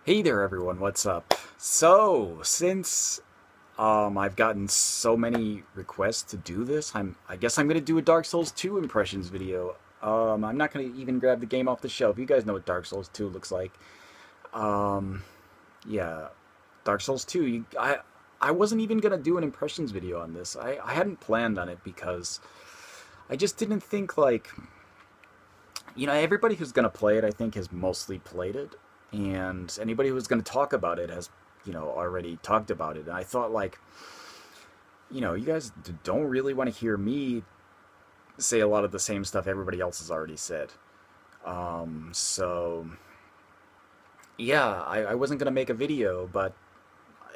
Hey there everyone, what's up? So, since I've gotten so many requests to do this, I guess I'm gonna do a Dark Souls 2 impressions video. I'm not gonna even grab the game off the shelf. You guys know what Dark Souls 2 looks like. Um, yeah, Dark Souls 2. I wasn't even gonna do an impressions video on this. I hadn't planned on it because I just didn't think everybody who's gonna play it, I think, has mostly played it, and anybody who's gonna talk about it has, already talked about it. And I thought, you guys don't really want to hear me say a lot of the same stuff everybody else has already said. So yeah, I wasn't gonna make a video, but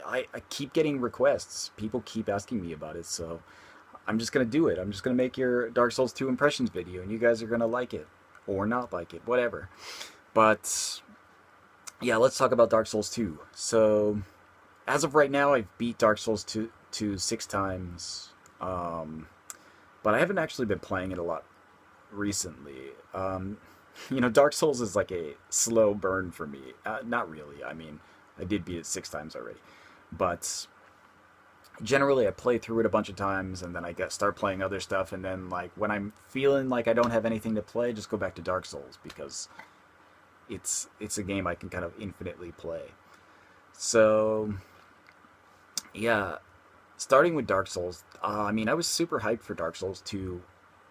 I keep getting requests. People keep asking me about it, so I'm just gonna do it. I'm just gonna make your Dark Souls 2 impressions video, and you guys are gonna like it or not like it, whatever. But yeah, let's talk about Dark Souls 2. So, as of right now, I've beat Dark Souls 2 six times, but I haven't actually been playing it a lot recently. Dark Souls is like a slow burn for me. Not really. I mean, I did beat it six times already, but generally I play through it a bunch of times, and then start playing other stuff, and then like when I'm feeling like I don't have anything to play, just go back to Dark Souls because it's a game I can kind of infinitely play. So yeah, starting with Dark Souls, I mean, I was super hyped for Dark Souls 2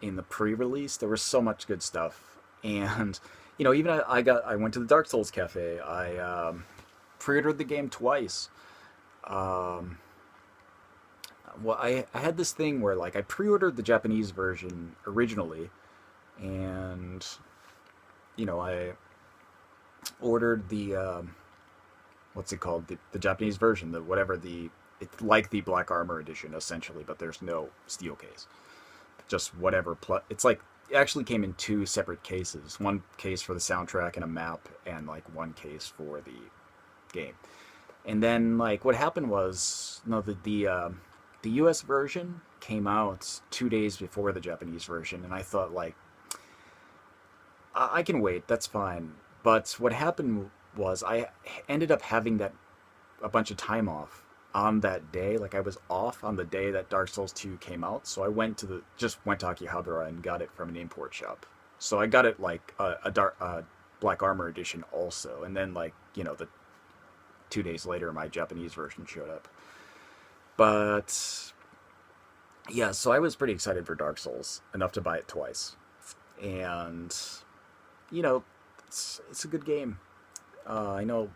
in the pre-release. There was so much good stuff, and even I went to the Dark Souls cafe. I pre-ordered the game twice. Um, well, I had this thing where like I pre-ordered the Japanese version originally, and I ordered the what's it called, the Japanese version, the whatever the it's like the Black Armor edition essentially, but there's no steel case, just whatever. It's like it actually came in two separate cases, one case for the soundtrack and a map, and like one case for the game. And then like what happened was no the U.S. version came out 2 days before the Japanese version, and I thought like I can wait, that's fine. But what happened was I ended up having that a bunch of time off on that day. Like I was off on the day that Dark Souls 2 came out, so I went to Akihabara and got it from an import shop. So I got it like a Black Armor edition also, and then like the 2 days later my Japanese version showed up. But yeah, so I was pretty excited for Dark Souls enough to buy it twice, and you know it's a good game. I know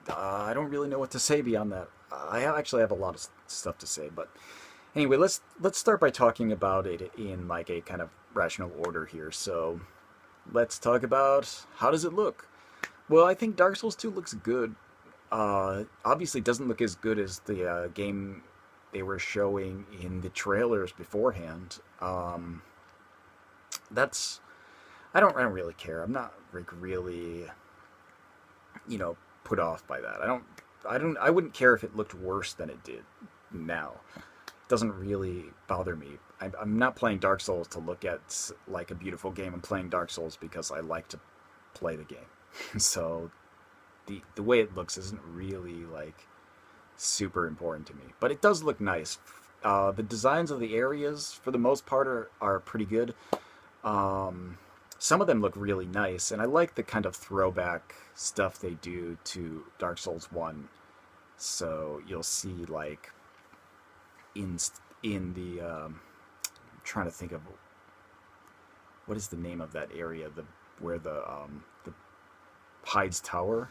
I don't really know what to say beyond that. I actually have a lot of stuff to say, but anyway, let's start by talking about it in like a kind of rational order here. So let's talk about how does it look. Well, I think Dark Souls 2 looks good. Obviously, it doesn't look as good as the game they were showing in the trailers beforehand. That's I don't really care. I'm not like really put off by that. I wouldn't care if it looked worse than it did now. It doesn't really bother me. I'm not playing Dark Souls to look at like a beautiful game. I'm playing Dark Souls because I like to play the game. So the way it looks isn't really like super important to me, but it does look nice. The designs of the areas, for the most part, are pretty good. Um, some of them look really nice, and I like the kind of throwback stuff they do to Dark Souls 1. So you'll see like in in the I'm trying to think of what is the name of that area, the where the Hyde's Tower,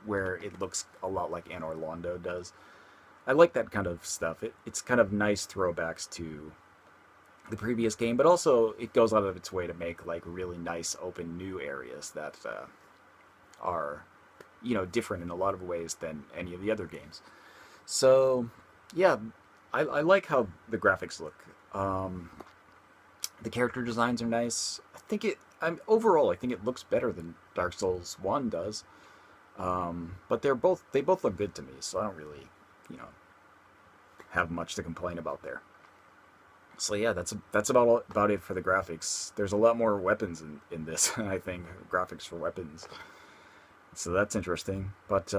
where it looks a lot like Anor Londo does. I like that kind of stuff. It's kind of nice throwbacks to the previous game, but also it goes out of its way to make like really nice open new areas that are different in a lot of ways than any of the other games. So yeah, I like how the graphics look. The character designs are nice. Overall I think it looks better than Dark Souls 1 does. But they both look good to me, so I don't really you know have much to complain about there. So yeah, that's about it for the graphics. There's a lot more weapons in this. I think graphics for weapons. So that's interesting. But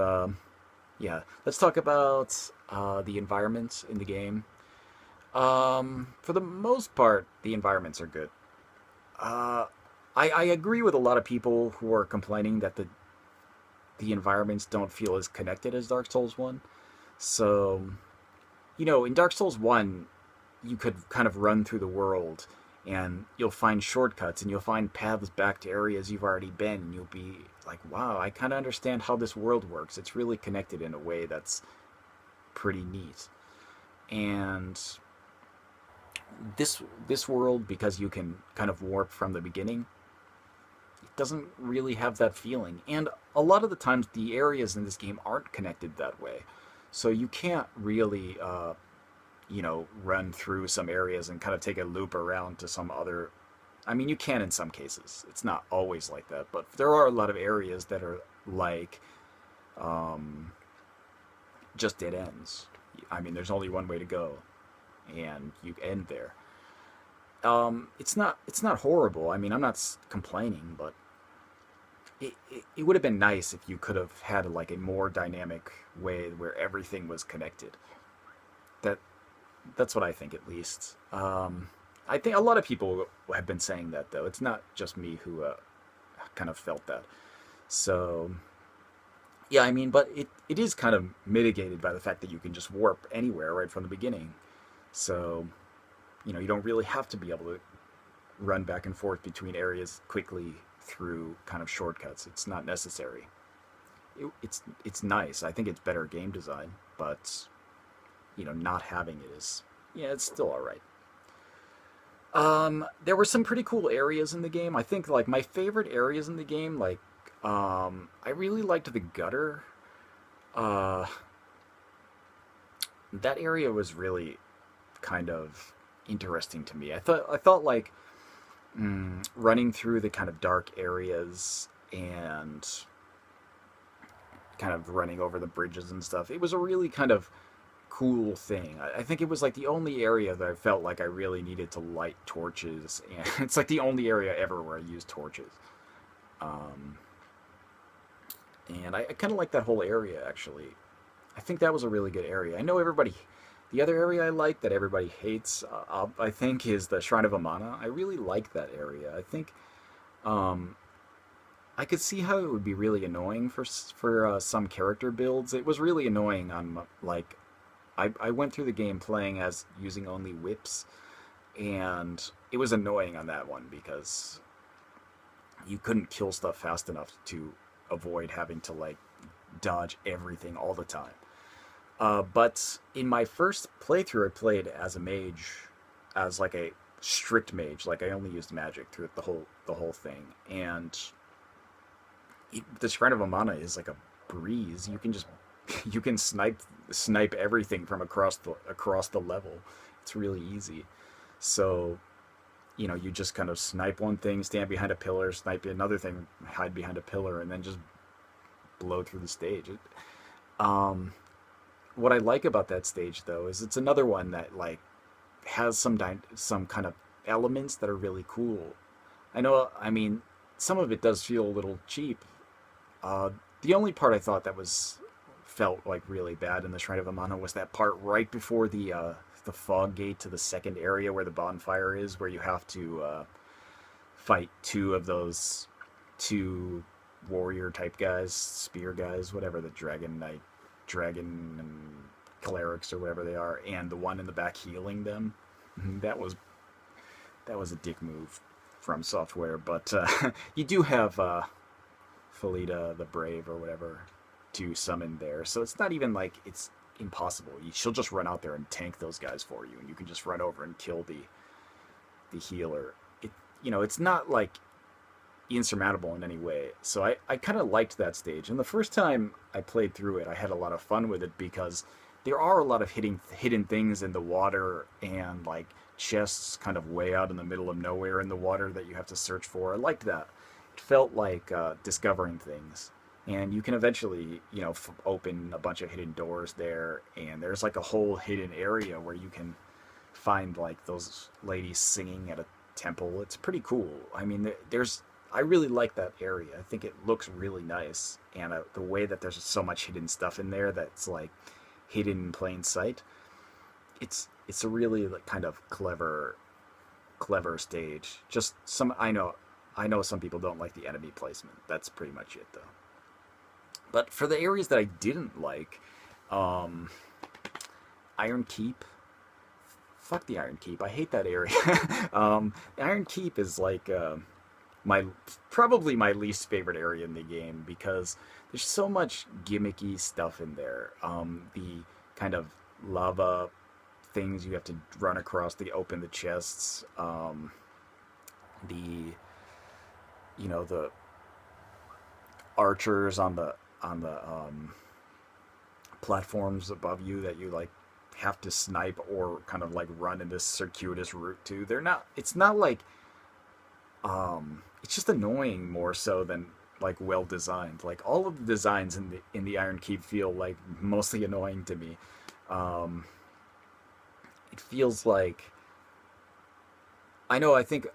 yeah, let's talk about the environments in the game. For the most part, the environments are good. Uh, I agree with a lot of people who are complaining that the environments don't feel as connected as Dark Souls 1. So, in Dark Souls 1, you could kind of run through the world and you'll find shortcuts and you'll find paths back to areas you've already been. And you'll be like, wow, I kind of understand how this world works. It's really connected in a way that's pretty neat. And this world, because you can kind of warp from the beginning, it doesn't really have that feeling. And a lot of the times, the areas in this game aren't connected that way, so you can't really, run through some areas and kind of take a loop around to some other. I mean, you can in some cases. It's not always like that, but there are a lot of areas that are like um, just dead ends. I mean, there's only one way to go, and you end there. It's not horrible. I mean, I'm not complaining, but it would have been nice if you could have had like a more dynamic way where everything was connected. That that's what I think, at least. I think a lot of people have been saying that, though. It's not just me who kind of felt that. So yeah, I mean, but it is kind of mitigated by the fact that you can just warp anywhere right from the beginning. So you don't really have to be able to run back and forth between areas quickly through kind of shortcuts. It's not necessary. It's nice. I think it's better game design, but not having it is, yeah, it's still all right. There were some pretty cool areas in the game. I think like my favorite areas in the game, like I really liked the gutter. Uh, that area was really kind of interesting to me. I thought like running through the kind of dark areas and kind of running over the bridges and stuff. It was a really kind of cool thing. I think it was like the only area that I felt like I really needed to light torches, and it's like the only area ever where I used torches. Um, and I kind of like that whole area, actually. I think that was a really good area. I know everybody. The other area I like that everybody hates, I think, is the Shrine of Amana. I really like that area. I think um, I could see how it would be really annoying for some character builds. It was really annoying on like I went through the game playing as using only whips, and it was annoying on that one because you couldn't kill stuff fast enough to avoid having to like dodge everything all the time. But in my first playthrough, I played as a mage, as like a strict mage. Like I only used magic through the whole thing, and the Shrine of Amana is like a breeze. You can just you can snipe everything from across the level. It's really easy. So you just kind of snipe one thing, stand behind a pillar, snipe another thing, hide behind a pillar, and then just blow through the stage. Um, what I like about that stage, though, is it's another one that like has some kind of elements that are really cool. I know, I mean, some of it does feel a little cheap. Uh, the only part I thought that was felt like really bad in the Shrine of Amana was that part right before the fog gate to the second area where the bonfire is, where you have to fight two of those two warrior type guys, spear guys, whatever, the dragon knight, dragon and clerics or whatever they are, and the one in the back healing them. That was a dick move from Software, but you do have Felida the Brave or whatever to summon there, so it's not even like it's impossible. She'll just run out there and tank those guys for you, and you can just run over and kill the healer. It's not like insurmountable in any way. So I kind of liked that stage. And the first time I played through it, I had a lot of fun with it because there are a lot of hidden things in the water and like chests kind of way out in the middle of nowhere in the water that you have to search for. I liked that. It felt like discovering things. And you can eventually, open a bunch of hidden doors there, and there's like a whole hidden area where you can find like those ladies singing at a temple. It's pretty cool. I mean, there's I really like that area. I think it looks really nice, and the way that there's so much hidden stuff in there that's like hidden in plain sight. It's a really like kind of clever stage. Just some I know some people don't like the enemy placement. That's pretty much it though. But for the areas that I didn't like, um, Iron Keep. Fuck the Iron Keep. I hate that area. Iron Keep is like my probably my least favorite area in the game because there's so much gimmicky stuff in there. The kind of lava things you have to run across to open the chests. The the archers on the platforms above you that you like have to snipe or kind of like run in this circuitous route to. They're not. It's not like it's just annoying more so than like well designed. Like all of the designs in the Iron Keep feel like mostly annoying to me. Um, it feels like I know. I think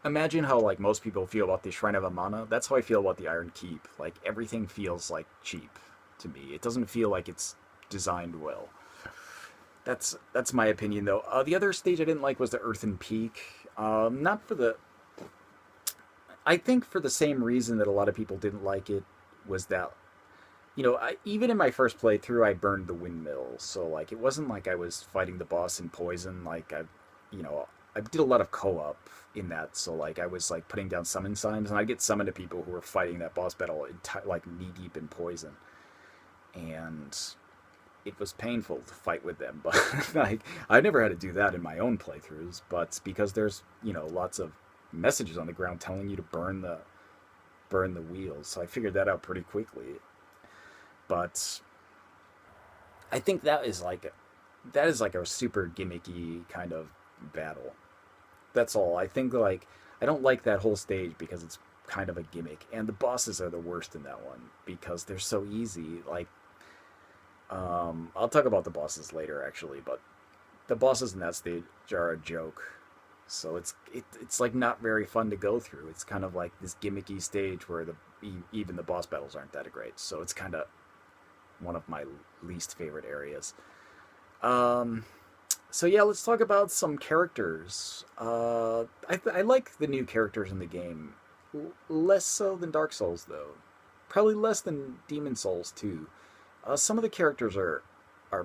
imagine how like most people feel about the Shrine of Amana. That's how I feel about the Iron Keep. Like everything feels like cheap to me. It doesn't feel like it's designed well. That's my opinion though. The other stage I didn't like was the Earthen Peak. Not for the I think for the same reason that a lot of people didn't like it was that even in my first playthrough I burned the windmill, so like it wasn't like I was fighting the boss in poison. Like you know I did a lot of co-op in that, so like I was like putting down summon signs and I get summoned to people who were fighting that boss battle like knee deep in poison, and it was painful to fight with them. But like I never had to do that in my own playthroughs, but because there's lots of messages on the ground telling you to burn the wheels, so I figured that out pretty quickly. But I think that is like a super gimmicky kind of battle. That's all. I think like I don't like that whole stage because it's kind of a gimmick, and the bosses are the worst in that one because they're so easy. Like I'll talk about the bosses later actually, but the bosses in that stage are a joke. So it's like not very fun to go through. It's kind of like this gimmicky stage where even the boss battles aren't that great. So it's kind of one of my least favorite areas. Um, so yeah, let's talk about some characters. I like the new characters in the game, less so than Dark Souls though. Probably less than Demon Souls too. Some of the characters are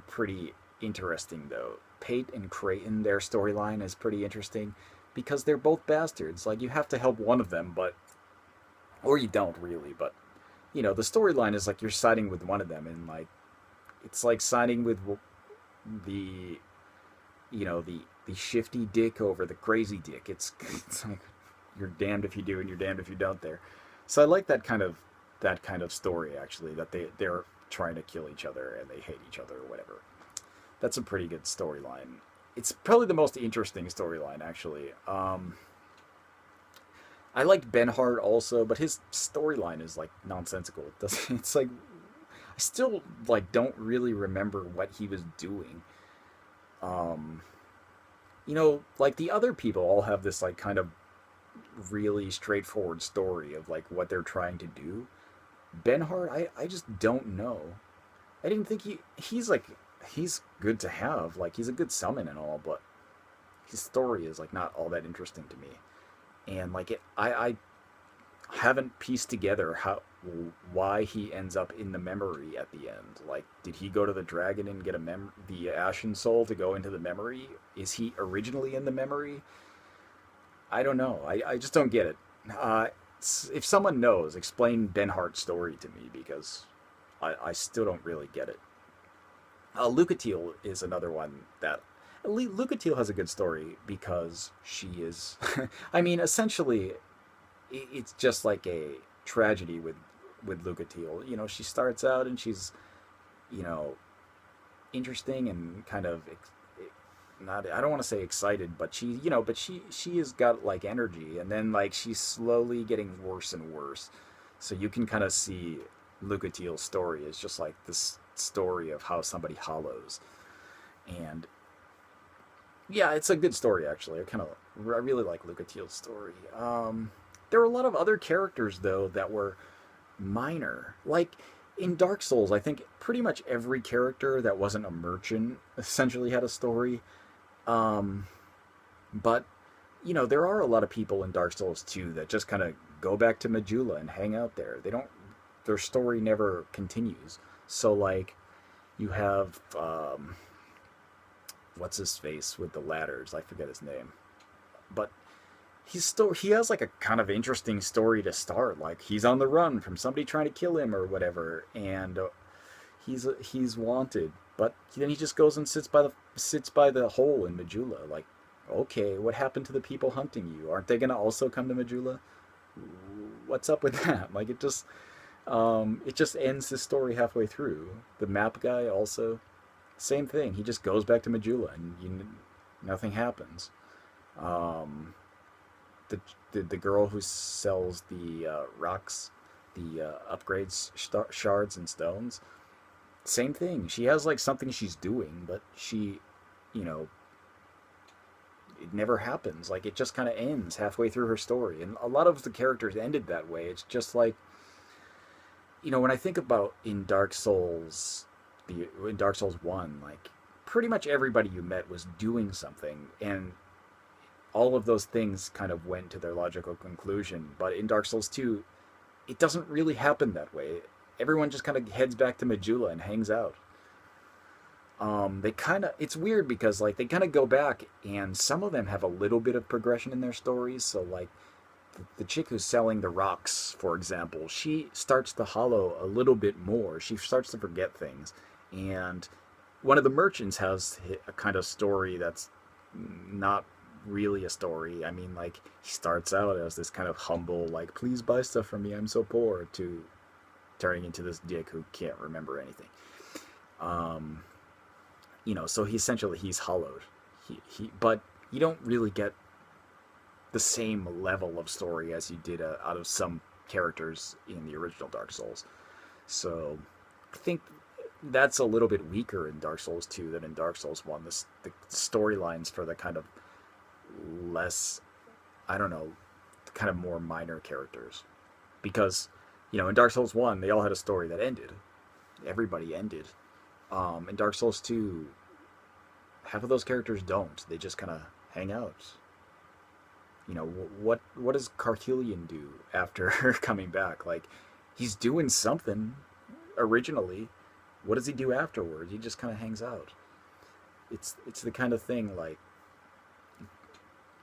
pretty interesting though. Pate and Creighton, their storyline is pretty interesting because they're both bastards. Like you have to help one of them, but or you don't really. But the storyline is like you're siding with one of them, and like it's like siding with the the shifty dick over the crazy dick. It's like you're damned if you do and you're damned if you don't there. So I like that kind of story actually, that they're trying to kill each other and they hate each other or whatever. That's a pretty good storyline. It's probably the most interesting storyline actually. I liked Benhart also, but his storyline is like nonsensical. It doesn't. It's like I still like don't really remember what he was doing. Um, like the other people all have this like kind of really straightforward story of like what they're trying to do. Benhart, I just don't know. I didn't think he's good to have. Like he's a good summon and all, but his story is like not all that interesting to me. And like I haven't pieced together how why he ends up in the memory at the end. Like, did he go to the dragon and get the Ashen Soul to go into the memory? Is he originally in the memory? I don't know. I just don't get it. Uh, if someone knows, explain Benhart's story to me because I still don't really get it. Lucatiel is another one that Lucatiel has a good story because she is. I mean, essentially, it's just like a tragedy with Lucatiel. She starts out and she's you know interesting and kind of not. I don't want to say excited, but she has got like energy, and then like she's slowly getting worse and worse. So you can kind of see Lucatiel's story is just like this story of how somebody hollows, and yeah, it's a good story actually. I really like Lucatiel's story. there were a lot of other characters though that were minor. Like in Dark Souls, I think pretty much every character that wasn't a merchant essentially had a story. Um, but there are a lot of people in Dark Souls 2 that just kind of go back to Majula and hang out there. They don't Their story never continues. So like you have what's his face with the ladders? I forget his name. But he has like a kind of interesting story to start. Like he's on the run from somebody trying to kill him or whatever, and he's wanted. But then he just goes and sits by the hole in Majula. Like, okay, what happened to the people hunting you? Aren't they gonna also come to Majula? What's up with that? Like it just ends the story halfway through. The map guy also, same thing. He just goes back to Majula and nothing happens. Um, the girl who sells the rocks, the upgrades shards and stones, same thing. She has like something she's doing, but you know, it never happens. Like it just kind of ends halfway through her story, and a lot of the characters ended that way. It's just like when I think about in Dark Souls 1, like pretty much everybody you met was doing something, and all of those things kind of went to their logical conclusion. But in Dark Souls 2, it doesn't really happen that way. Everyone just kind of heads back to Majula and hangs out. They kind of It's weird because like they kind of go back, and some of them have a little bit of progression in their stories. So like the chick who's selling the rocks, for example, she starts to hollow a little bit more. She starts to forget things, and one of the merchants has a kind of story that's not really a story. I mean, like he starts out as this kind of humble, like please buy stuff from me, I'm so poor, to turning into this dick who can't remember anything. Um, so he's hollowed. But you don't really get the same level of story as you did out of some characters in the original Dark Souls. So I think that's a little bit weaker in Dark Souls 2 than in Dark Souls 1. The storylines for the kind of less, I don't know, kind of more minor characters. Because, in Dark Souls 1, they all had a story that ended. Everybody ended. In Dark Souls 2, half of those characters don't. They just kind of hang out. What does Carthelion do after coming back? Like, he's doing something originally. What does he do afterwards? He just kind of hangs out. It's the kind of thing, like,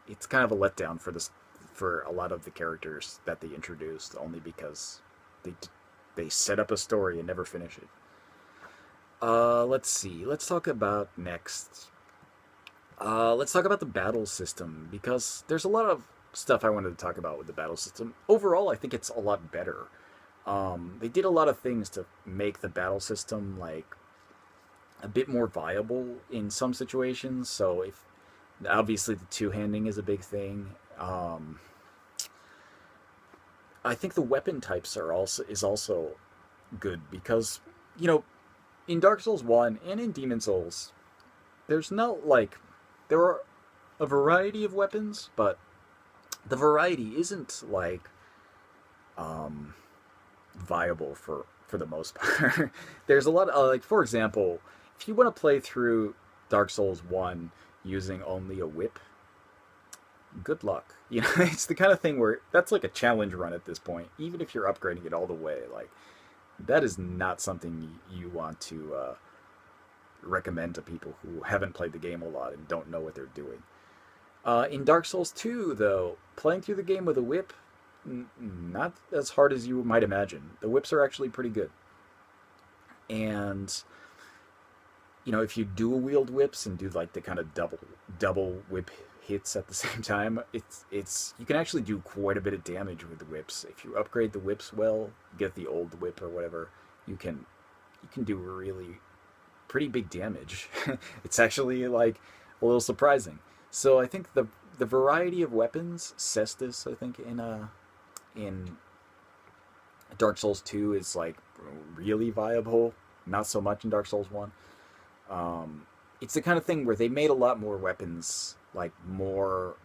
it's kind of a letdown for a lot of the characters that they introduced, only because they set up a story and never finish it. Let's see. Let's talk about next. Let's talk about the battle system, because there's a lot of stuff I wanted to talk about with the battle system. Overall, I think it's a lot better. They did a lot of things to make the battle system like a bit more viable in some situations. So if obviously the two-handing is a big thing. I think the weapon types is also good, because in Dark Souls 1 and in Demon Souls, there's not like there are a variety of weapons, but the variety isn't like viable for the most part. There's a lot of like, for example, if you want to play through Dark Souls 1 using only a whip, good luck. It's the kind of thing where that's like a challenge run at this point. Even if you're upgrading it all the way, like that is not something you want to recommend to people who haven't played the game a lot and don't know what they're doing. In Dark Souls 2, though, playing through the game with a whip, not as hard as you might imagine. The whips are actually pretty good. And if you dual wield whips and do like the kind of double whip hits at the same time, it's you can actually do quite a bit of damage with the whips. If you upgrade the whips well, get the old whip or whatever, you can do really pretty big damage. It's actually like a little surprising. So I think the variety of weapons, Cestus, I think in Dark Souls 2 is like really viable. Not so much in Dark Souls 1. It's the kind of thing where they made a lot more weapons, like more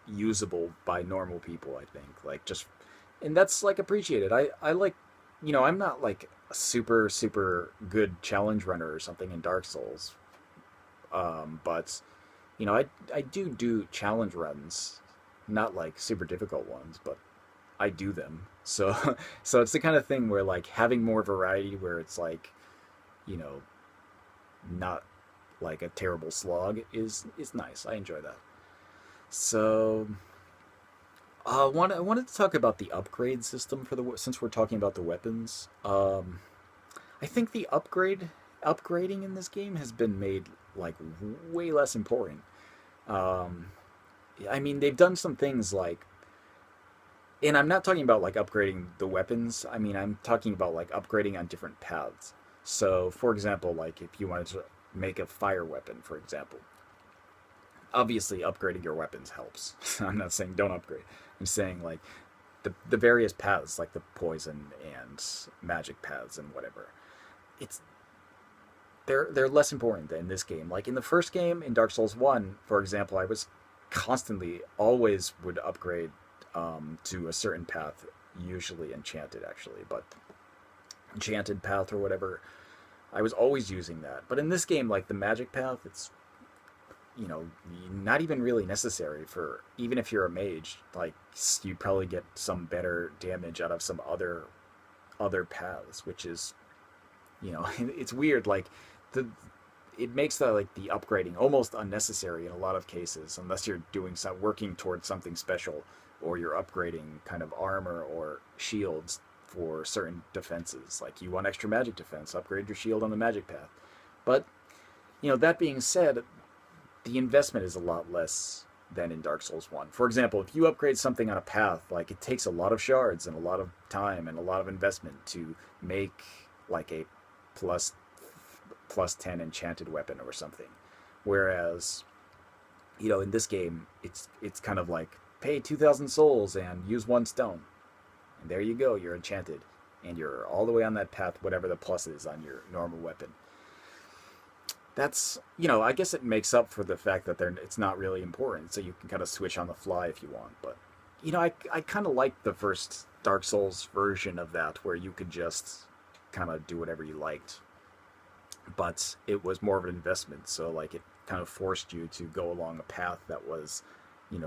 usable by normal people, I think. Like just and that's like appreciated. I like, I'm not like a super super good challenge runner or something in Dark Souls. But I do challenge runs, not like super difficult ones, but I do them. So so it's the kind of thing where like having more variety where it's like, you know, not like a terrible slog is nice. I enjoy that. So I wanted to talk about the upgrade system for since we're talking about the weapons. I think the upgrading in this game has been made like way less important. Um, I mean, they've done some things like, and I'm not talking about like upgrading the weapons. I mean, I'm talking about like upgrading on different paths. So, for example, like if you wanted to make a fire weapon, for example, obviously upgrading your weapons helps. I'm not saying don't upgrade. I'm saying like the various paths, like the poison and magic paths and whatever. It's they're less important than this game. Like in the first game in Dark Souls One, for example, I was constantly always would upgrade to a certain path, usually enchanted actually, but enchanted path or whatever. I was always using that. But in this game, like the magic path, it's you know not even really necessary for even if you're a mage. Like you probably get some better damage out of some other paths, which is it's weird. Like the it makes the upgrading almost unnecessary in a lot of cases unless you're doing some working towards something special or you're upgrading kind of armor or shields for certain defenses. Like you want extra magic defense, upgrade your shield on the magic path. But that being said, the investment is a lot less than in Dark Souls 1. For example, if you upgrade something on a path, like it takes a lot of shards and a lot of time and a lot of investment to make like a plus plus 10 enchanted weapon or something. Whereas, in this game, it's kind of like pay 2,000 souls and use one stone. And there you go, you're enchanted. And you're all the way on that path, whatever the plus is on your normal weapon. That's, I guess it makes up for the fact that it's not really important, so you can kind of switch on the fly if you want. But, I kind of like the first Dark Souls version of that, where you could just kind of do whatever you liked. But it was more of an investment, so like it kind of forced you to go along a path that was,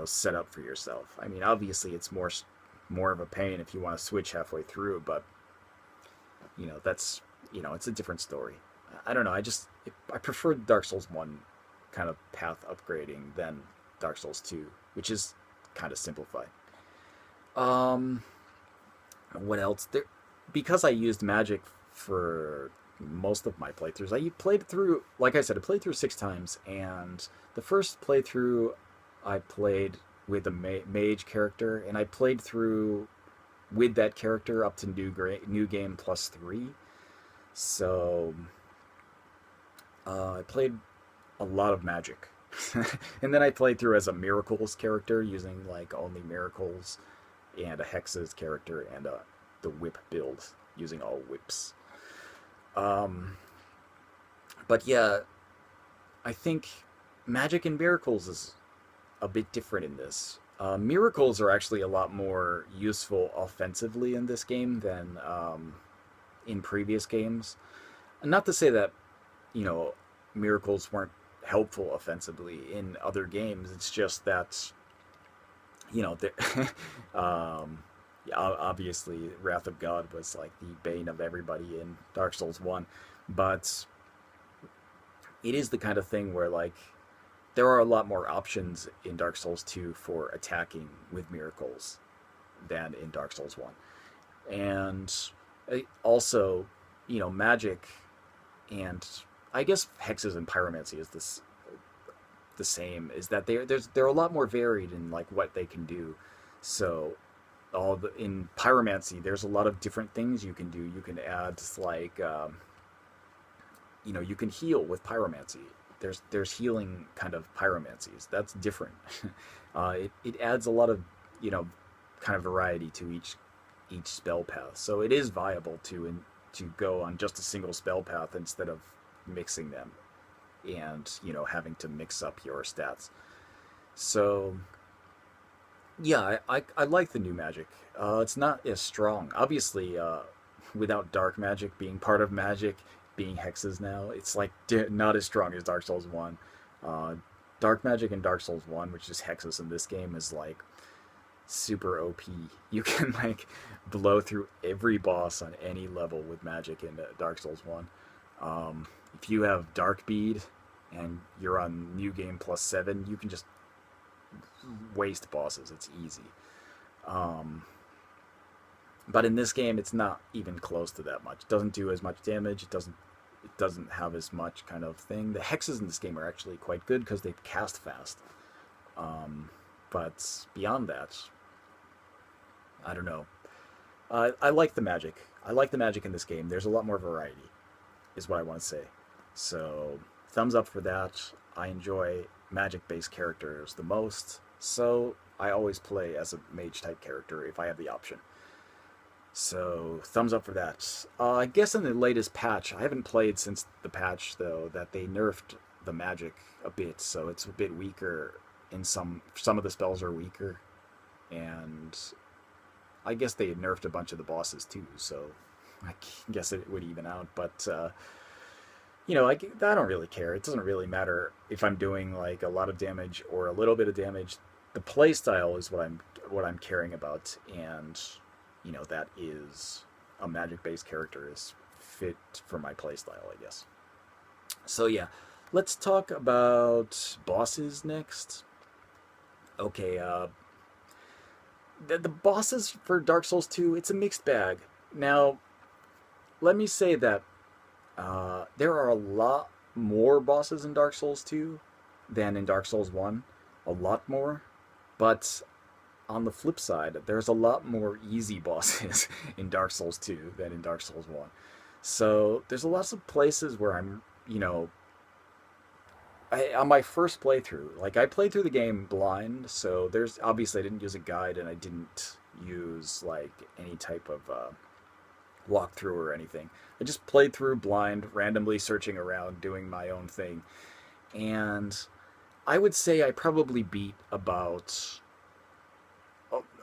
set up for yourself. I mean, obviously it's more of a pain if you want to switch halfway through, but that's it's a different story. I don't know. I prefer Dark Souls 1 kind of path upgrading than Dark Souls 2, which is kind of simplified. Um, what else? Because I used magic for most of my playthroughs. I played through, like I said, I played through 6 times, and the first playthrough I played with a mage character, and I played through with that character up to new game +3. So I played a lot of magic. And then I played through as a miracles character using like only miracles, and a hexes character, and the whip build using all whips. Um, but yeah, I think magic and miracles is a bit different in this. Miracles are actually a lot more useful offensively in this game than in previous games. And not to say that, you know, miracles weren't helpful offensively in other games. It's just that, you know, yeah, obviously Wrath of God was like the bane of everybody in Dark Souls 1. But it is the kind of thing where, like, there are a lot more options in Dark Souls 2 for attacking with miracles than in Dark Souls 1. And also, you know, magic and I guess hexes and pyromancy is the same, is that they're a lot more varied in like what they can do. So in pyromancy, there's a lot of different things you can do. You can add like you know, you can heal with pyromancy. There's healing kind of pyromancies. That's different. It adds a lot of, you know, kind of variety to each spell path. So it is viable to go on just a single spell path instead of mixing them and, you know, having to mix up your stats. So Yeah, I like the new magic. It's not as strong. Obviously, without dark magic being part of magic, being hexes now, it's like not as strong as Dark Souls 1. Uh, dark magic in Dark Souls 1, which is hexes in this game, is like super OP. You can like blow through every boss on any level with magic in Dark Souls 1. If you have Dark Bead and you're on New Game plus 7, you can just waste bosses. It's easy. Um, but in this game, it's not even close to that much. It doesn't do as much damage. It doesn't have as much kind of thing. The hexes in this game are actually quite good because they cast fast. Um, but beyond that, I don't know. I like the magic. I like the magic in this game. There's a lot more variety, is what I want to say. So, thumbs up for that. I enjoy magic based characters the most. So, I always play as a mage type character if I have the option. So, thumbs up for that. I guess in the latest patch, I haven't played since the patch though, that they nerfed the magic a bit, so it's a bit weaker. In some of the spells are weaker, and I guess they nerfed a bunch of the bosses too, so I guess it would even out. But I don't really care. It doesn't really matter if I'm doing like a lot of damage or a little bit of damage. The play style is what I'm caring about, and that is a magic based character is fit for my play style, I guess. So yeah, let's talk about bosses next. Okay, the bosses for Dark Souls 2, it's a mixed bag. Now, let me say that there are a lot more bosses in Dark Souls 2 than in Dark Souls 1. A lot more. But on the flip side, there's a lot more easy bosses in Dark Souls 2 than in Dark Souls 1. So there's lots of places where on my first playthrough, like I played through the game blind, so there's obviously I didn't use a guide and I didn't use like any type of walkthrough or anything. I just played through blind, randomly searching around, doing my own thing, and I would say I probably beat about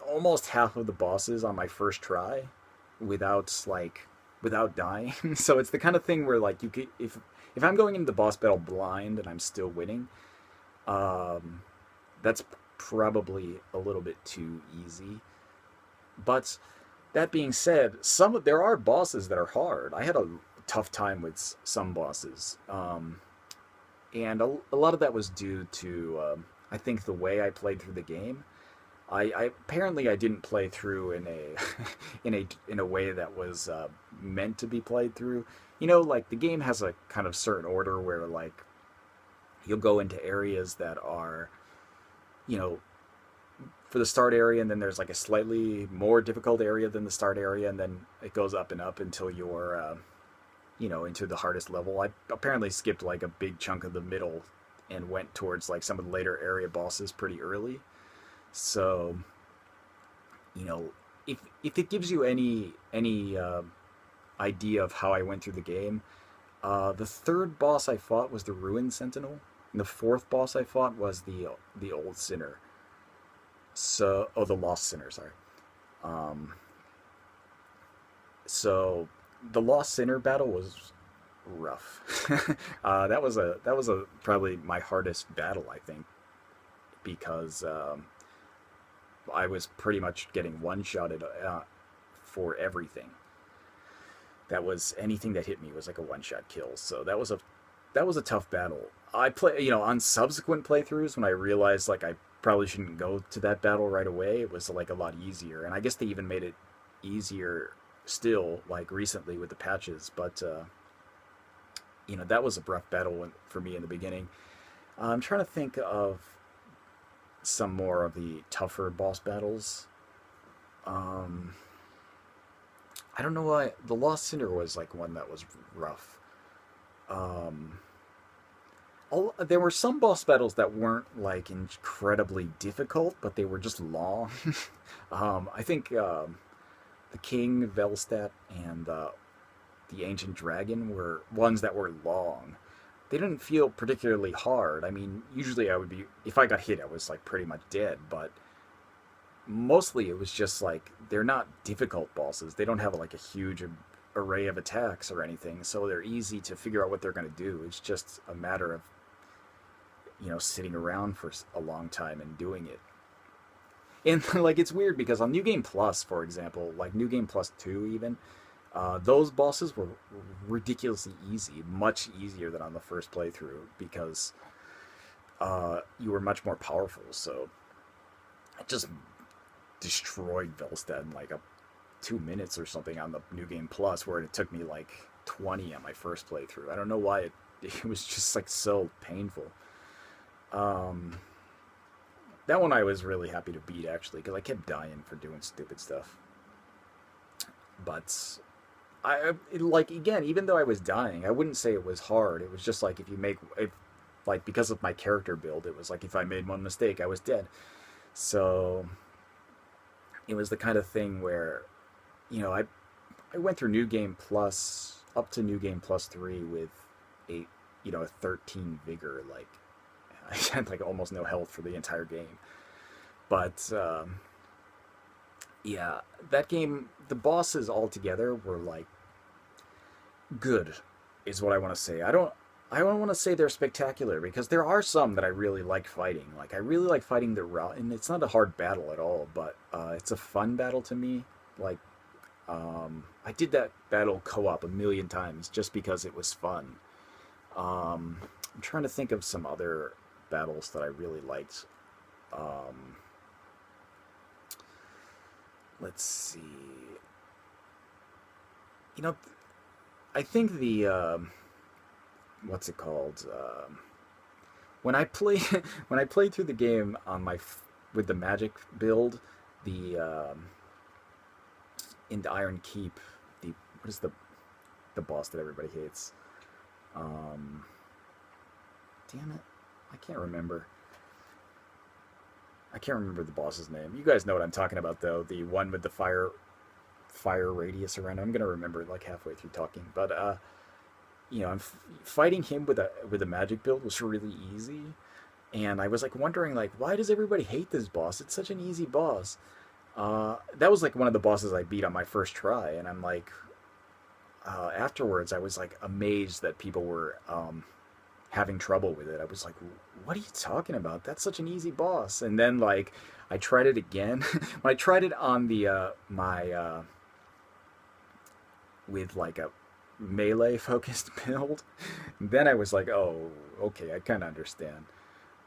almost half of the bosses on my first try without dying. So it's the kind of thing where like you could if I'm going into the boss battle blind and I'm still winning, um, that's probably a little bit too easy. But that being said, there are bosses that are hard. I had a tough time with some bosses, and a lot of that was due to I think the way I played through the game. I apparently I didn't play through in a in a way that was meant to be played through. Like the game has a kind of certain order where like you'll go into areas that are you know for the start area, and then there's like a slightly more difficult area than the start area, and then it goes up and up until you're into the hardest level. I apparently skipped like a big chunk of the middle and went towards like some of the later area bosses pretty early. So you know, if it gives you any idea of how I went through the game, the third boss I fought was the Ruin Sentinel, and the fourth boss I fought was the Old Sinner. The Lost Sinner, sorry. Um, so the Lost Sinner battle was rough. That was a probably my hardest battle, I think, because I was pretty much getting one shotted for everything. That was anything that hit me was like a one shot kill. So that was a tough battle. I play on subsequent playthroughs when I realized like I probably shouldn't go to that battle right away. It was like a lot easier, and I guess they even made it easier still like recently with the patches. But that was a rough battle for me in the beginning. I'm trying to think of some more of the tougher boss battles. Um, I don't know why the Lost Cinder was like one that was rough. Um, there were some boss battles that weren't like incredibly difficult, but they were just long. I think the King, Velstadt, and the Ancient Dragon were ones that were long. They didn't feel particularly hard. I mean, usually I would be if I got hit, I was like pretty much dead. But mostly it was just like they're not difficult bosses. They don't have like a huge array of attacks or anything, so they're easy to figure out what they're going to do. It's just a matter of, sitting around for a long time and doing it. And like it's weird because on New Game Plus, for example, like New Game Plus 2 even, those bosses were ridiculously easy, much easier than on the first playthrough because you were much more powerful. So I just destroyed Velstad in like 2 minutes or something on the New Game Plus, where it took me like 20 on my first playthrough. I don't know why it was just like so painful. Um, that one I was really happy to beat actually because I kept dying for doing stupid stuff. But like again, even though I was dying, I wouldn't say it was hard. It was just like if you make if like because of my character build, it was like if I made one mistake, I was dead. So it was the kind of thing where I went through New Game Plus up to New Game Plus 3 with a a 13 vigor. Like I had like almost no health for the entire game. But yeah, that game, the bosses altogether were like good, is what I want to say. I don't want to say they're spectacular because there are some that I really like fighting. Like I really like fighting the route, and it's not a hard battle at all, but it's a fun battle to me. Like I did that battle co-op a million times just because it was fun. I'm trying to think of some other battles that I really liked. Um, let's see. You know, I think the what's it called? When I play when I played through the game on with the magic build, the in the Iron Keep, the what is the boss that everybody hates? Um, damn it, I can't remember. I can't remember the boss's name. You guys know what I'm talking about, though. The one with the fire radius around. I'm gonna remember it like halfway through talking. But I'm fighting him with a magic build was really easy, and I was like wondering like why does everybody hate this boss? It's such an easy boss. That was like one of the bosses I beat on my first try, and I'm like, afterwards I was like amazed that people were having trouble with it. I was like, what are you talking about? That's such an easy boss. And then like I tried it again. When I tried it on the my with like a melee focused build, then I was like, oh, okay, I kind of understand.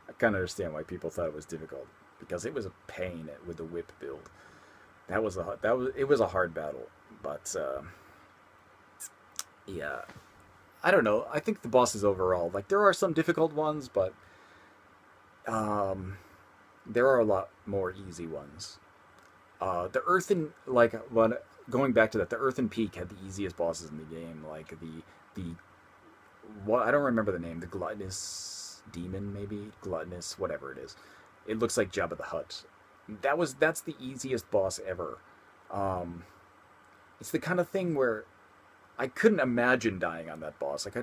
I kind of understand why people thought it was difficult because it was a pain with the whip build. It was a hard battle, but yeah, I don't know. I think the bosses overall, like there are some difficult ones, but um, there are a lot more easy ones. The Earthen like when going back to that, the Earthen Peak had the easiest bosses in the game. Like the what I don't remember the name. The gluttonous demon, maybe gluttonous, whatever it is. It looks like Jabba the Hutt. That's the easiest boss ever. Um, it's the kind of thing where I couldn't imagine dying on that boss. Like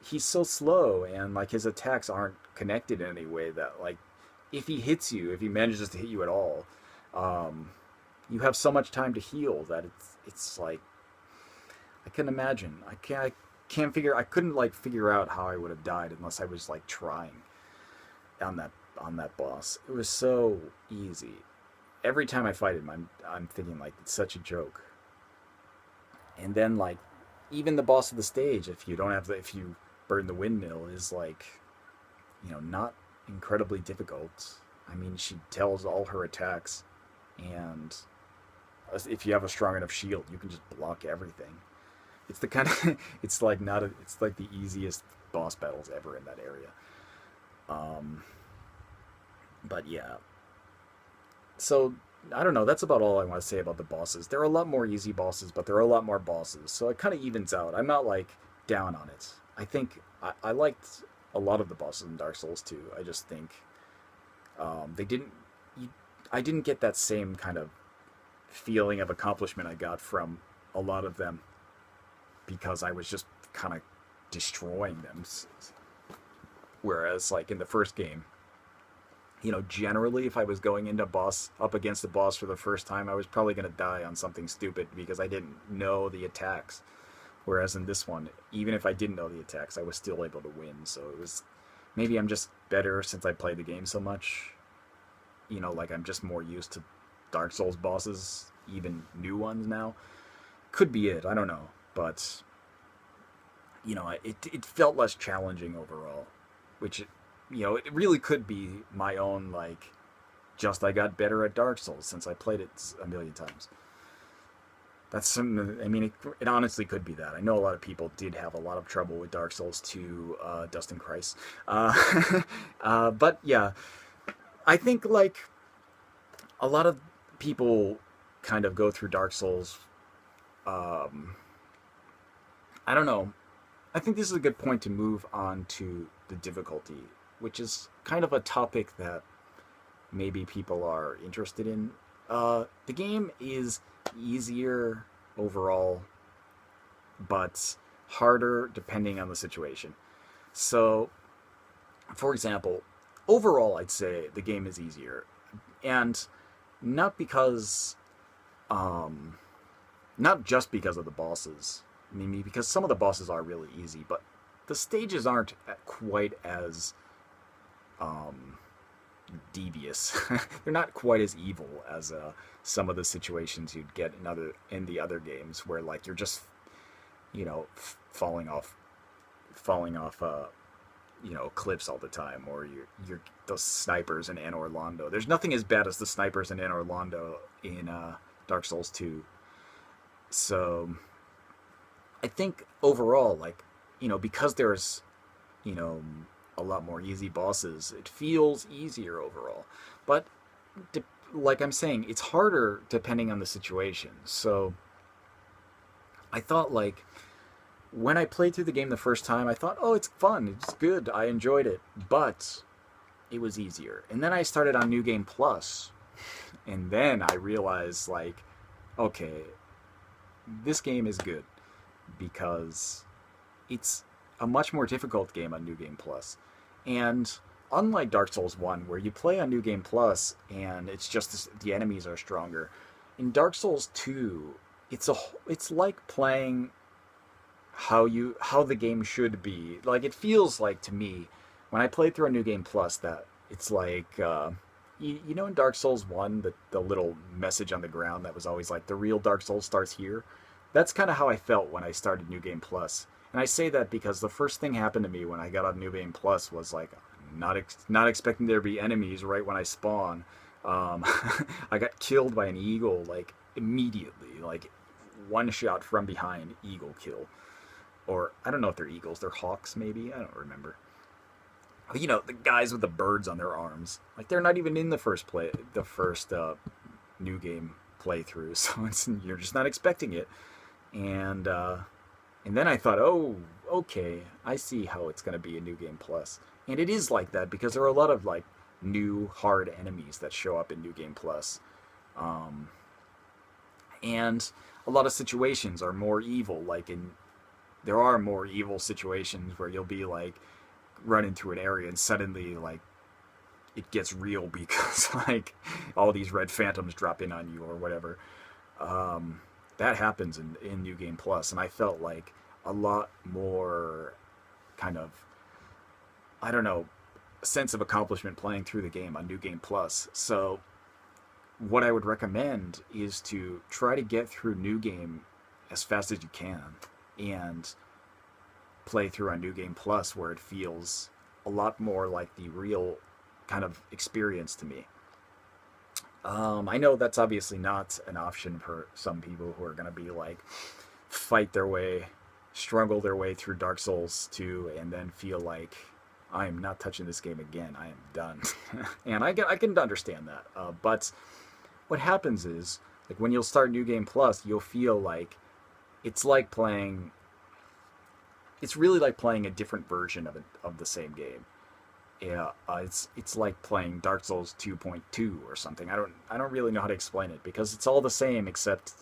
he's so slow and like his attacks aren't connected in any way that like if he hits you, if he manages to hit you at all, um, you have so much time to heal that it's like I couldn't imagine. I couldn't like figure out how I would have died unless I was like trying on that boss. It was so easy. Every time I fight him, I'm thinking like it's such a joke. And then like even the boss of the stage, if you burn the windmill, is like not incredibly difficult. I mean, she tells all her attacks, and if you have a strong enough shield, you can just block everything. It's the kind of it's like not a, it's like the easiest boss battles ever in that area. Um, but yeah, so I don't know. That's about all I want to say about the bosses. There are a lot more easy bosses, but there are a lot more bosses, so it kind of evens out. I'm not like down on it. I think I liked a lot of the bosses in Dark Souls 2. I just think they didn't. You, I didn't get that same kind of feeling of accomplishment I got from a lot of them because I was just kind of destroying them. Whereas, like in the first game, Generally, if I was going into boss up against the boss for the first time, I was probably going to die on something stupid because I didn't know the attacks. Whereas in this one, even if I didn't know the attacks, I was still able to win. So it was, maybe I'm just better since I played the game so much. Like I'm just more used to Dark Souls bosses, even new ones now. Could be it. I don't know, but it felt less challenging overall, which it really could be my own, like, just I got better at Dark Souls since I played it a million times. That's some. I mean, it honestly could be that. I know a lot of people did have a lot of trouble with Dark Souls 2, Dustin Christ. But yeah, I think like a lot of people kind of go through Dark Souls. Um, I don't know. I think this is a good point to move on to the difficulty, which is kind of a topic that maybe people are interested in. The game is easier overall, but harder depending on the situation. So, for example, overall, I'd say the game is easier, and not because, um, not just because of the bosses. I mean, because some of the bosses are really easy, but the stages aren't quite as um, devious. They're not quite as evil as some of the situations you'd get in the other games, where like you're just falling off cliffs all the time, or you're those snipers in Anor Londo. There's nothing as bad as the snipers in Anor Londo in Dark Souls 2. So I think overall, like, because there's you know a lot more easy bosses, it feels easier overall. But de- like I'm saying, it's harder depending on the situation. So I thought, like, when I played through the game the first time, I thought, oh, it's fun, it's good, I enjoyed it, but it was easier. And then I started on New Game Plus, and then I realized, like, okay, this game is good because it's a much more difficult game on New Game Plus. And unlike Dark Souls 1, where you play on New Game Plus and it's just the enemies are stronger, in Dark Souls 2, it's like playing how the game should be. Like, it feels like to me when I played through a New Game Plus that it's like in Dark Souls 1, the little message on the ground that was always like, the real Dark Souls starts here. That's kind of how I felt when I started New Game Plus. And I say that because the first thing happened to me when I got on New Game Plus was like, not expecting there to be enemies right when I spawn. Um, I got killed by an eagle like immediately, like one shot from behind, eagle kill. Or I don't know if they're eagles, they're hawks maybe. I don't remember. The guys with the birds on their arms, like they're not even in the first new game playthrough, so you're just not expecting it. And and then I thought, oh, okay, I see how it's going to be a New Game Plus. And it is like that because there are a lot of like new hard enemies that show up in New Game Plus. Um, and a lot of situations are more evil. There are more evil situations where you'll be like running through an area and suddenly like it gets real because like all these red phantoms drop in on you or whatever. Um, that happens in New Game Plus, and I felt like a lot more kind of, I don't know, sense of accomplishment playing through the game on New Game Plus. So what I would recommend is to try to get through New Game as fast as you can and play through on New Game Plus, where it feels a lot more like the real kind of experience to me. I know that's obviously not an option for some people who are going to be like fight their way, struggle their way through Dark Souls 2, and then feel like I am not touching this game again. I am done. And I can understand that. But what happens is, like, when you'll start New Game Plus, you'll feel like it's like playing. It's really like playing a different version of the same game. Yeah, it's like playing Dark Souls 2.2 or something. I don't really know how to explain it because it's all the same except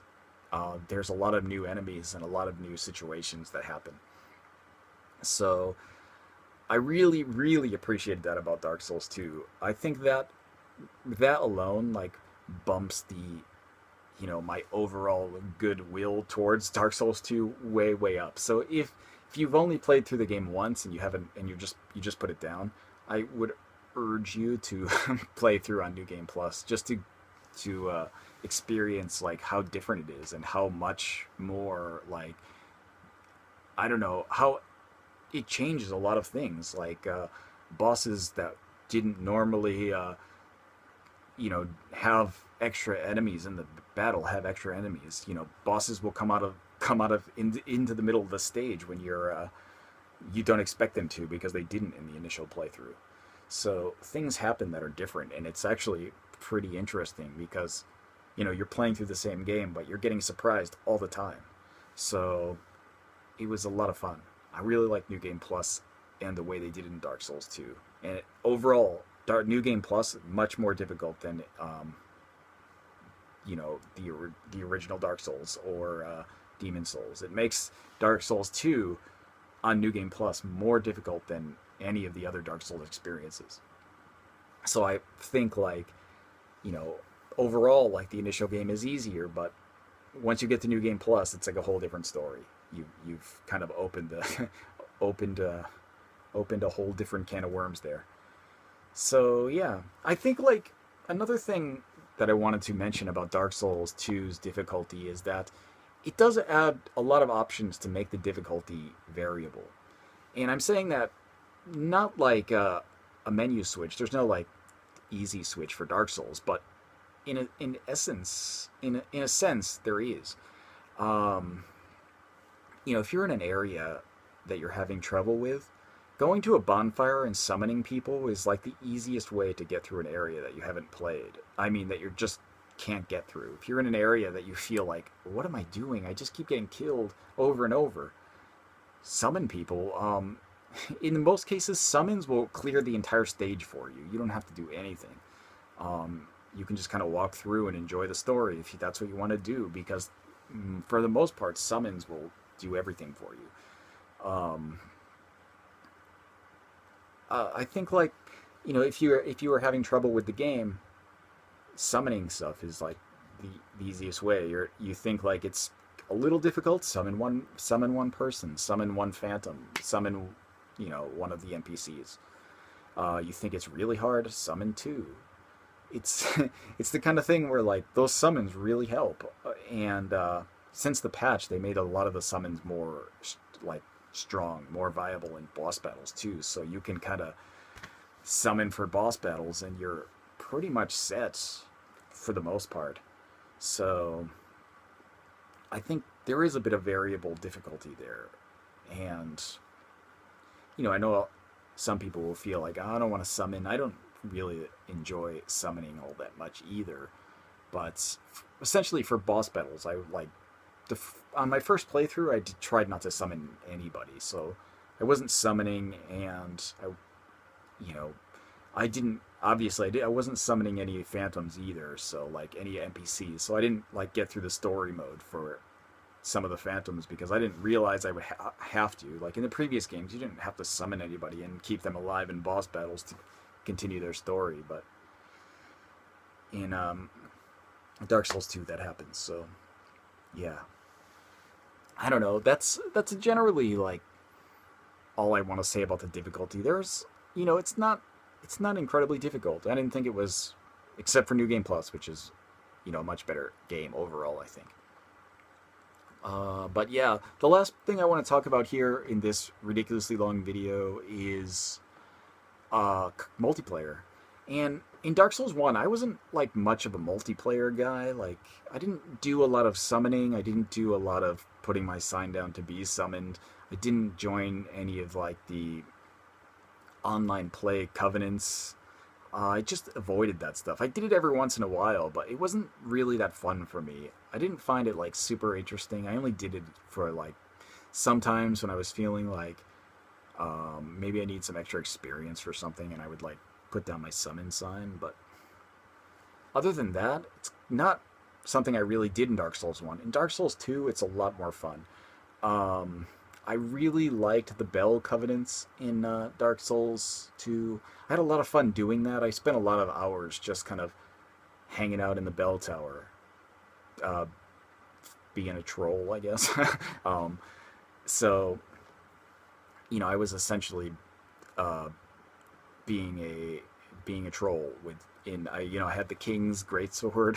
there's a lot of new enemies and a lot of new situations that happen. So I really, really appreciated that about Dark Souls 2. I think that that alone, like, bumps the, my overall goodwill towards Dark Souls 2 way, way up. So if you've only played through the game once and you haven't, and you just put it down, I would urge you to play through on New Game Plus, just to experience like how different it is and how much more, like, I don't know, how it changes a lot of things, like bosses that didn't normally have extra enemies in the battle have extra enemies. Bosses will come out of into the middle of the stage when you don't expect them to, because they didn't in the initial playthrough. So things happen that are different, and it's actually pretty interesting because you're playing through the same game, but you're getting surprised all the time. So it was a lot of fun. I really like New Game Plus and the way they did it in Dark Souls 2. And overall, New Game Plus much more difficult than the original Dark Souls or Demon Souls. It makes Dark Souls 2 on New Game Plus more difficult than any of the other Dark Souls experiences. So I think, like, you know overall, like, the initial game is easier, but once you get to New Game Plus, it's like a whole different story. You've kind of opened opened a whole different can of worms there. So yeah, I think, like, another thing that I wanted to mention about Dark Souls 2's difficulty is that it does add a lot of options to make the difficulty variable. And I'm saying that not like a menu switch. There's no, like, easy switch for Dark Souls, but in a sense, there is. Um, if you're in an area that you're having trouble with, going to a bonfire and summoning people is like the easiest way to get through an area that you haven't played. I mean, that you just can't get through. If you're in an area that you feel like, what am I doing? I just keep getting killed over and over. Summon people. In most cases, summons will clear the entire stage for you. You don't have to do anything. You can just kind of walk through and enjoy the story if that's what you want to do, because for the most part, summons will do everything for you. I think, like, if you were having trouble with the game, summoning stuff is like the easiest way. You think, like, it's a little difficult. Summon one person, summon one phantom, summon one of the NPCs. You think it's really hard, summon two. It's it's the kind of thing where, like, those summons really help. And since the patch, they made a lot of the summons more like strong, more viable in boss battles too. So you can kind of summon for boss battles, and you're pretty much set for the most part. So I think there is a bit of variable difficulty there, and I know some people will feel like, "Oh, I don't want to summon. I don't really enjoy summoning all that much either." But essentially, for boss battles, I like on my first playthrough, tried not to summon anybody, so I wasn't summoning, and you know, I didn't obviously I wasn't summoning any phantoms either, so, like, any NPCs. So I didn't, like, get through the story mode for some of the phantoms because I didn't realize I would have to. Like, in the previous games, you didn't have to summon anybody and keep them alive in boss battles to continue their story, but in Dark Souls 2 that happens. So yeah, I don't know. That's generally, like, all I want to say about the difficulty. There's, it's not incredibly difficult. I didn't think it was, except for New Game Plus, which is, a much better game overall, I think. But yeah, the last thing I want to talk about here in this ridiculously long video is multiplayer. And in Dark Souls 1, I wasn't, like, much of a multiplayer guy. Like, I didn't do a lot of summoning. I didn't do a lot of putting my sign down to be summoned. I didn't join any of, like, the online play covenants. I just avoided that stuff. I did it every once in a while, but it wasn't really that fun for me. I didn't find it, like, super interesting. I only did it for, like, sometimes when I was feeling like maybe I need some extra experience for something, and I would, like, put down my summon sign. But other than that, it's not something I really did in Dark Souls 1. In Dark Souls 2, it's a lot more fun. Um, I really liked the Bell Covenants in Dark Souls 2. I had a lot of fun doing that. I spent a lot of hours just kind of hanging out in the bell tower, uh, being a troll, I guess. um, so, I was essentially uh, being a being a troll with in I had the King's Greatsword.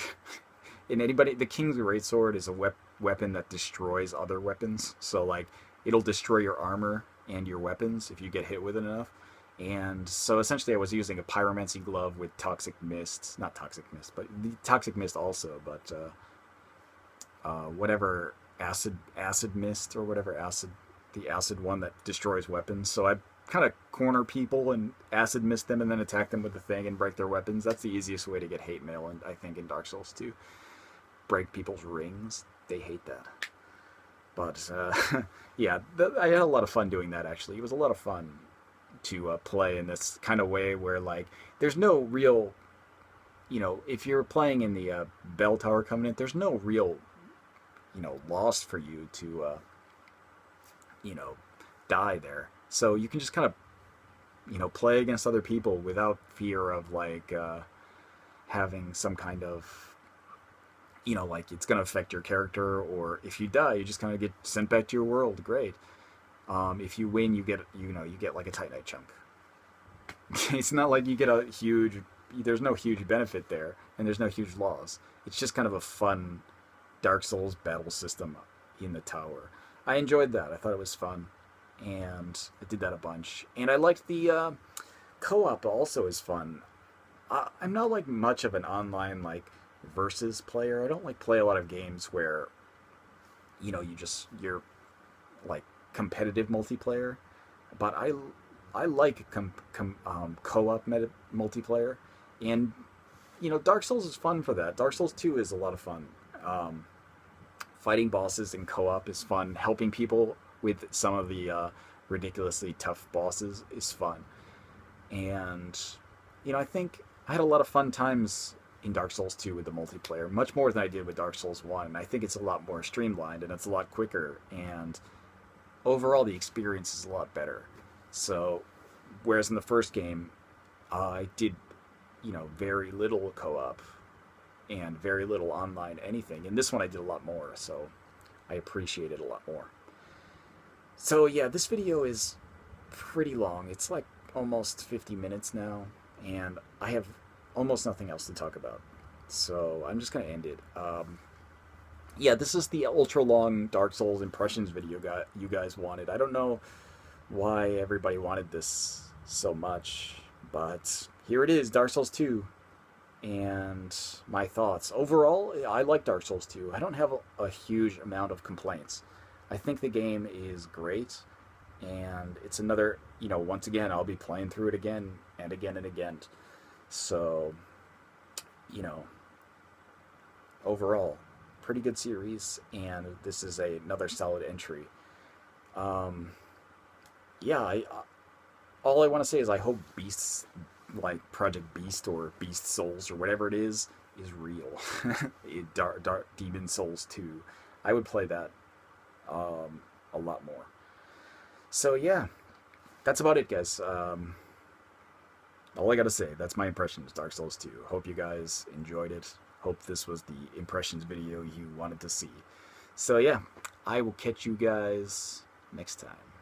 And the King's Greatsword is a weapon that destroys other weapons. So like it'll destroy your armor and your weapons if you get hit with it enough. And so essentially, I was using a pyromancy glove with toxic mist, not toxic mist, but the toxic mist also, but whatever acid mist or whatever the acid one that destroys weapons. So I kind of corner people and acid mist them and then attack them with the thing and break their weapons. That's the easiest way to get hate mail, and I think in Dark Souls 2, break people's rings. They hate that. But yeah, I had a lot of fun doing that. Actually, it was a lot of fun to play in this kind of way where like there's no real, if you're playing in the Bell Tower Covenant, there's no real loss for you to you know die there. So you can just kind of play against other people without fear of like having some kind of like it's going to affect your character, or if you die, you just kind of get sent back to your world. Great. If you win, you get you get like a Titanite chunk. It's not like you get a huge. There's no huge benefit there, and there's no huge loss. It's just kind of a fun Dark Souls battle system in the tower. I enjoyed that. I thought it was fun, and I did that a bunch. And I liked the co-op also is fun. I'm not like much of an online like versus player. I don't like play a lot of games where you're like competitive multiplayer, but I like co-op multiplayer, and Dark Souls is fun for that. Dark Souls 2 is a lot of fun. Fighting bosses in co-op is fun. Helping people with some of the ridiculously tough bosses is fun, and I think I had a lot of fun times in Dark Souls 2 with the multiplayer, much more than I did with Dark Souls 1. And I think it's a lot more streamlined and it's a lot quicker, and overall the experience is a lot better. So, whereas in the first game, I did, very little co-op and very little online anything. In this one, I did a lot more, so I appreciate it a lot more. So yeah, this video is pretty long. It's like almost 50 minutes now, and I have almost nothing else to talk about. So I'm just gonna end it. Yeah, this is the ultra long Dark Souls impressions video you guys wanted. I don't know why everybody wanted this so much, but here it is, Dark Souls 2, and my thoughts. Overall, I like Dark Souls 2. I don't have a huge amount of complaints. I think the game is great, and it's another, once again, I'll be playing through it again and again and again. So, overall, pretty good series, and this is another solid entry. Yeah, all I want to say is I hope Beasts, like Project Beast or Beast Souls or whatever it is real. Dark Demon Souls 2. I would play that a lot more. So yeah, that's about it, guys. All I gotta say, that's my impressions of Dark Souls 2. Hope you guys enjoyed it. Hope this was the impressions video you wanted to see. So yeah, I will catch you guys next time.